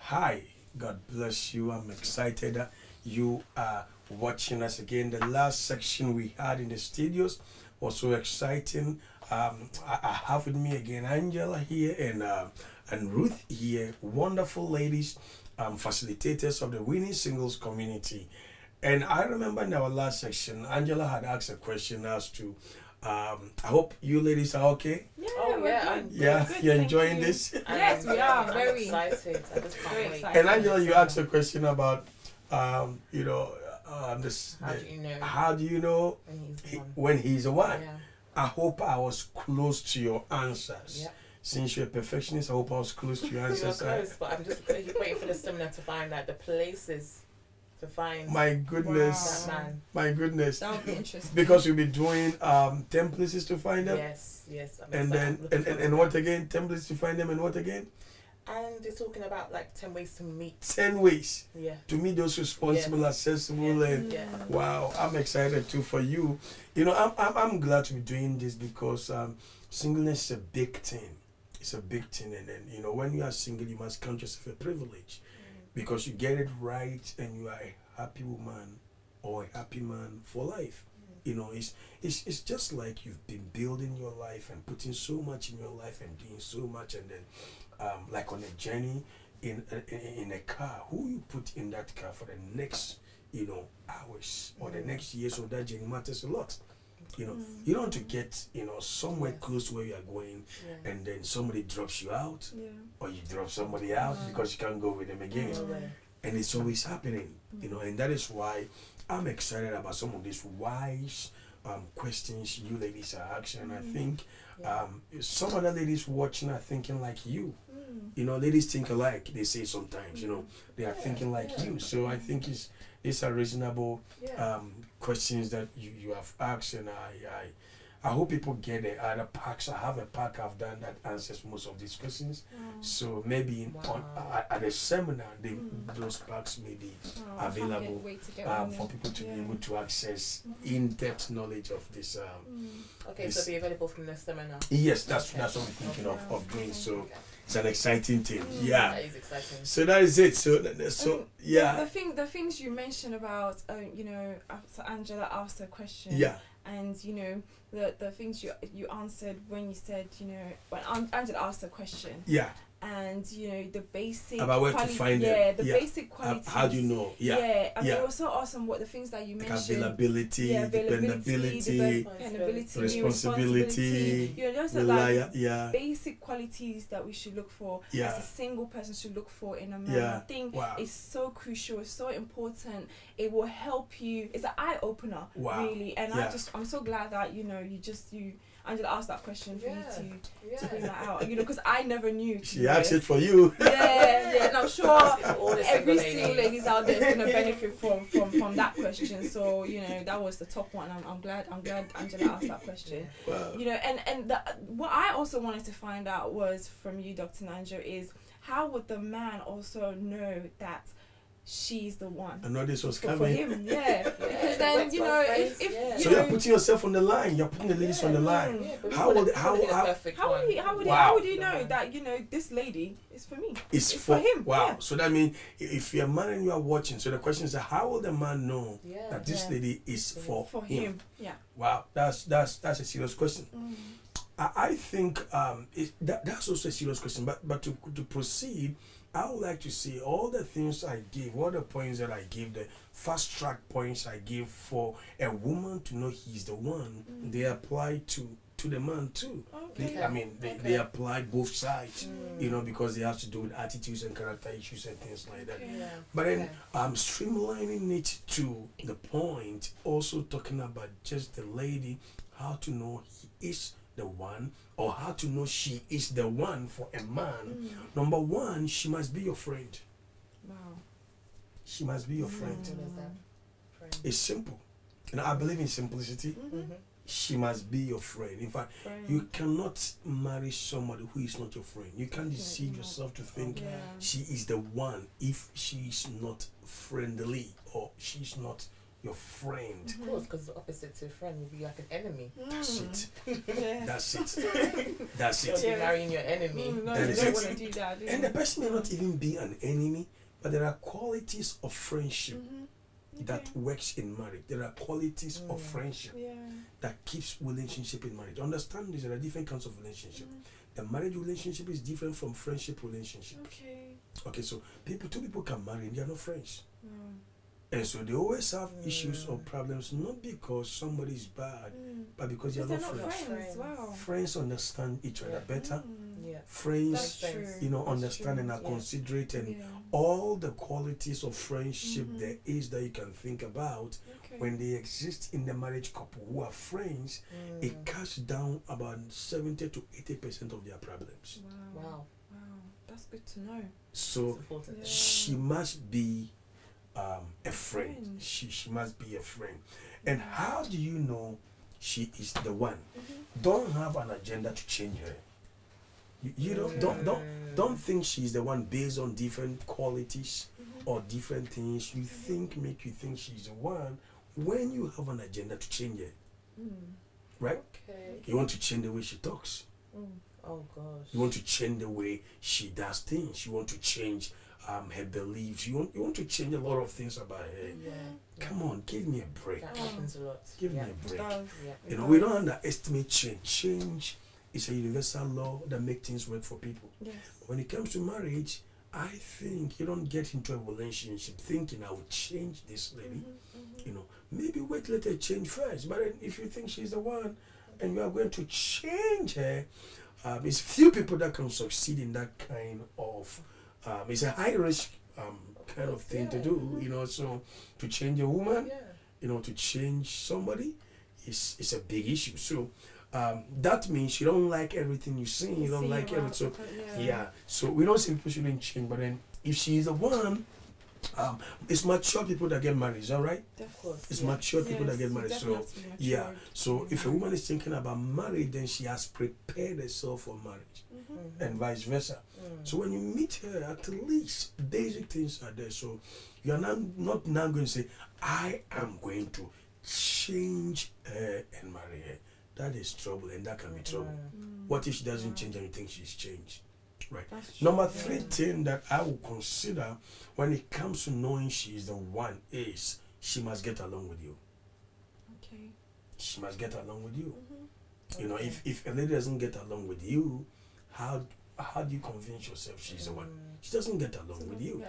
Hi, God bless you. I'm excited that you are watching us again. The last section we had in the studios was so exciting. I have with me again Angela here and Ruth here, wonderful ladies, facilitators of the winning singles community. And I remember in our last section, Angela had asked a question as to, I hope you ladies are okay. Yeah, You're enjoying this. Yes, we are very excited. I just can't wait. And Angela, you asked a question about, this. How do you know When he's the one? Yeah. I hope I was close to your answers. Yeah. Since you're a perfectionist, I hope I was close to your You were answers. close, but I'm just waiting for the seminar to find out the places to find My goodness. that man. My goodness. that would be interesting. Because we'll be doing 10 places to find them. Yes. I'm And then excited. and what again? 10 places to find them and what again? And they're talking about like 10 ways to meet. 10 ways Yeah. to meet those responsible, accessible, and Yeah. wow, I'm excited too for you. You know, I'm glad to be doing this because singleness is a big thing. It's a big thing, and then you know when you are single, you must count yourself a privilege because you get it right and you are a happy woman or a happy man for life. You know, it's just like you've been building your life and putting so much in your life and doing so much, and then like on a journey in a car, who you put in that car for the next hours or the next years of that journey matters a lot. You know, you don't want to get somewhere close to where you are going, and then somebody drops you out, or you drop somebody out because you can't go with them again. And it's always happening, and that is why I'm excited about some of these wise questions you ladies are asking. And I think some other ladies watching are thinking like you. Ladies think alike, they say sometimes, they are thinking like you. So I think these are reasonable questions that you have asked, and I hope people get it. Other packs, I have a pack I've done that answers most of these questions. So maybe at a seminar, those packs may be available for people to be able to access in-depth knowledge of this. Okay, so be available from the seminar. Yes, that's what we're thinking of doing. So it's an exciting thing. Yeah, that is exciting. So that is it. So The things you mentioned about after Angela asked a question. Yeah. And the things you answered when you said when Angela asked a question. Yeah. And the basic about where to find them. Basic qualities. How do you know? And it was so awesome what the things that you mentioned. Availability, dependability, responsibility, those are like basic qualities that we should look for as a single person should look for in a man. I think it's so crucial, it's so important. It will help you. It's an eye opener, really. And I'm so glad that Angela asked that question for you to bring that out. Because I never knew. She asked it for you. And I'm sure every single ladies out there is gonna benefit from that question. So that was the top one. I'm glad Angela asked that question. Wow. What I also wanted to find out was from you, Dr. Nanjo, is how would the man also know that she's the one? I know this was coming. For him, because then if so you're putting yourself on the line. You're putting the ladies on the line. How would you know that this lady is for me? It's for him. Wow. Yeah. So that means if you're a man and you are watching, so the question is, how will the man know that this lady is for him? Yeah. Wow. That's a serious question. I think that's also a serious question. But to proceed, I would like to see all the things I give, all the points that I give, the fast track points I give for a woman to know he's the one. They apply to the man too. Okay. They apply both sides, because they have to do with attitudes and character issues and things like that. Yeah. But then I'm streamlining it to the point, also talking about just the lady, how to know he is the one, or how to know she is the one for a man. Number one, she must be your friend. Wow. She must be your friend. It's simple. And I believe in simplicity. She must be your friend. In fact, you cannot marry somebody who is not your friend. You can't deceive yourself to think she is the one if she is not friendly or she's not your friend. Of course, because the opposite to a friend would be like an enemy. That's it. Yeah. That's it. That's it. You're marrying your enemy. No, That you is don't it. want to do that. Do you? And the person may not even be an enemy, but there are qualities of friendship that works in marriage. There are qualities of friendship that keeps relationship in marriage. Understand this, there are different kinds of relationship. The marriage relationship is different from friendship relationship. Okay, so two people can marry and they are not friends. And so they always have issues or problems, not because somebody is bad, but because they are not friends. Wow. Friends understand each other better. Yeah. Friends, That's understand and are considerate, and all the qualities of friendship there is that you can think about when they exist in the marriage couple who are friends, it cuts down about 70 to 80% of their problems. Wow. That's good to know. So she must be a friend. She must be a friend. And how do you know she is the one? Don't have an agenda to change her. You don't think she's the one based on different qualities or different things you think make you think she's the one when you have an agenda to change her. Right? Okay. You want to change the way she talks. Oh gosh. You want to change the way she does things. You want to change her beliefs. You want to change a lot of things about her. Come on, give me a break. That happens a lot. Give me a break. Yeah. We don't underestimate change. Change is a universal law that makes things work for people. Yes. When it comes to marriage, I think you don't get into a relationship thinking I will change this lady. Maybe wait, let her change first. But then if you think she's the one and you are going to change her, it's few people that can succeed in that kind of it's a high risk kind of thing to do, so to change a woman, to change somebody is a big issue. So that means you don't like everything you see, you don't like everything. So so we don't say people shouldn't change, but then if she is the one, it's mature people that get married, is that right? Of course. It's mature people that get married. So so if a woman is thinking about marriage, then she has prepared herself for marriage. And vice versa. So when you meet her, at least basic things are there. So you are not now going to say, I am going to change her and marry her. That is trouble, and that can be trouble. What if she doesn't change and you think she's changed? Right. Number 3 thing that I will consider when it comes to knowing she is the one is she must get along with you. Okay. She must get along with you. If a lady doesn't get along with you, how do you convince yourself she's the one? She doesn't get along with you.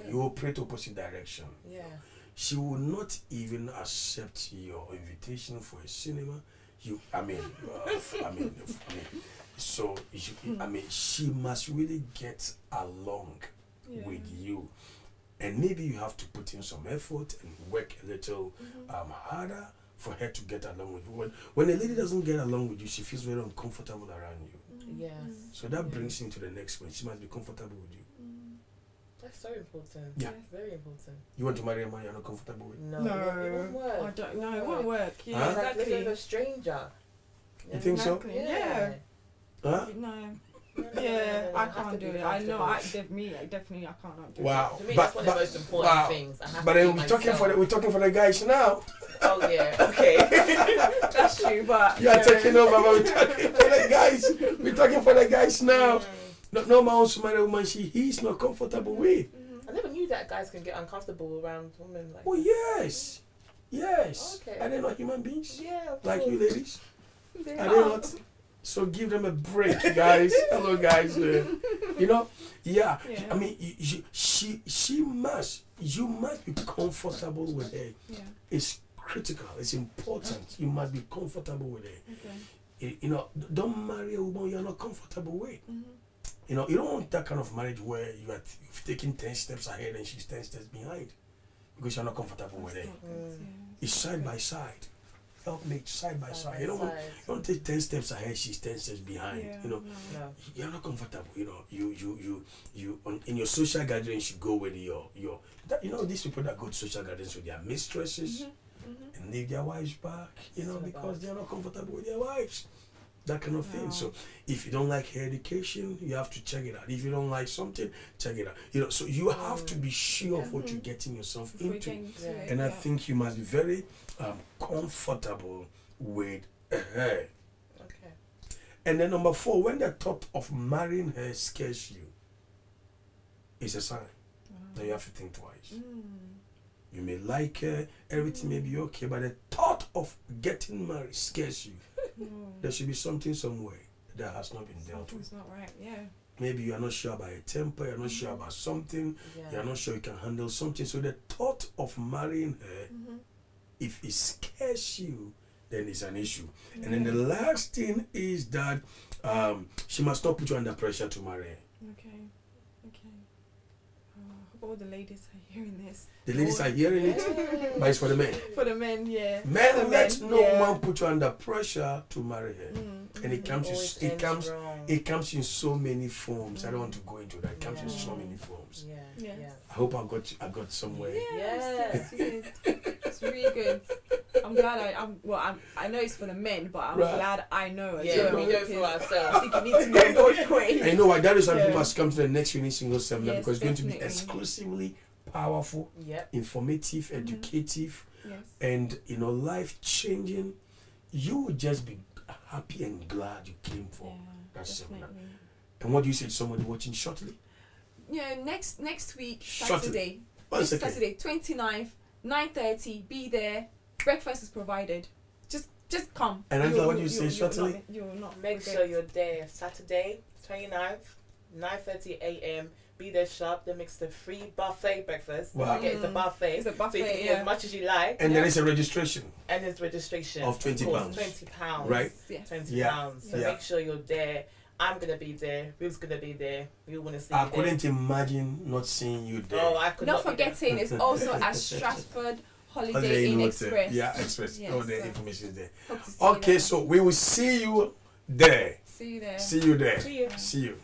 You operate opposite direction. She will not even accept your invitation for a cinema. She must really get along with you. And maybe you have to put in some effort and work a little harder for her to get along with you. When a lady doesn't get along with you, she feels very uncomfortable around you. So that brings me to the next point. She must be comfortable with you. That's so important. Yeah. Very important. You want to marry a man you're not comfortable with? No, it won't work. I don't know. It won't work. Yeah, It's like exactly. living with a stranger. You think so? Yeah. Huh? No. Yeah, I can't do it. I know. Definitely, I can't do it. Wow. To me, that's one of the most important things. I have But to then be we're talking myself. for the guys now. Oh yeah. Okay. That's true, but You are taking over, but we're talking for the guys. We're talking for the guys now. No man wants to marry a woman he's not comfortable with. I never knew that guys can get uncomfortable around women like. Oh yes. Okay. Are they not human beings? Yeah. Like you ladies? they Are they not? So give them a break, guys. Hello, guys. Yeah. I mean, she must. You must be comfortable with her. Yeah. It's critical. It's important. You must be comfortable with her. Okay. Don't marry a woman you're not comfortable with. You don't want that kind of marriage where you've taken 10 steps ahead and she's 10 steps behind because you're not comfortable with her. It's side by side. Helpmate, side by side. You don't take 10 steps ahead, she's 10 steps behind. No. You're not comfortable. You in your social gatherings, you go with these people that go to social gatherings with their mistresses and leave their wives back, because they're not comfortable with their wives. that kind of thing. So if you don't like hair education, you have to check it out. If you don't like something, check it out. You know, so you have to be sure of what you're getting yourself into. And I think you must be very comfortable with her. Okay. And then number 4, when the thought of marrying her scares you, it's a sign that you have to think twice. You may like her, everything may be okay, but the thought of getting married scares you. There should be something somewhere that has not been dealt with. Something's not right, yeah. Maybe you are not sure about your temper, you're not sure about something, you're not sure you can handle something. So the thought of marrying her, if it scares you, then it's an issue. And then the last thing is that she must not put you under pressure to marry her. Okay. All the ladies are hearing this. The ladies are hearing it, but it's for the men. For the men, yeah. Men, let no one put you under pressure to marry her. And it comes in so many forms. I don't want to go into that. It comes in so many forms. I hope I got somewhere. Yes, it's really good. I'm glad I know it's for the men, but I'm glad I know as well. We know for ourselves. I think you need to know both ways. I know why that is why people must come to the next Unique Single Seminar, because it's going to be exclusively powerful, informative, educative, and life changing. You will just be happy and glad you came for that seminar. And what do you say to somebody watching shortly? Yeah, next week, Saturday. Saturday, 29th, 9:30, be there. Breakfast is provided. Just come. And Angela, what do you say shortly? You'll not Make sure you're there. Saturday, 29th, 9:30 a.m. Be there sharp. They mix the free buffet breakfast. Wow. Don't forget it's a buffet. It's a buffet, so you can eat as much as you like. And there is a registration. And there's registration. Of £20. £20. Right? Yes. £20. So make sure you're there. I'm going to be there. Ruth's going to be there. We want to see I you couldn't imagine not seeing you there. Oh, I could not forgetting, it's also at Stratford Holiday Inn Express. Yeah, Express. Yes, the information is there. Okay, so we will see you there. See you there. See you there. See you. See you.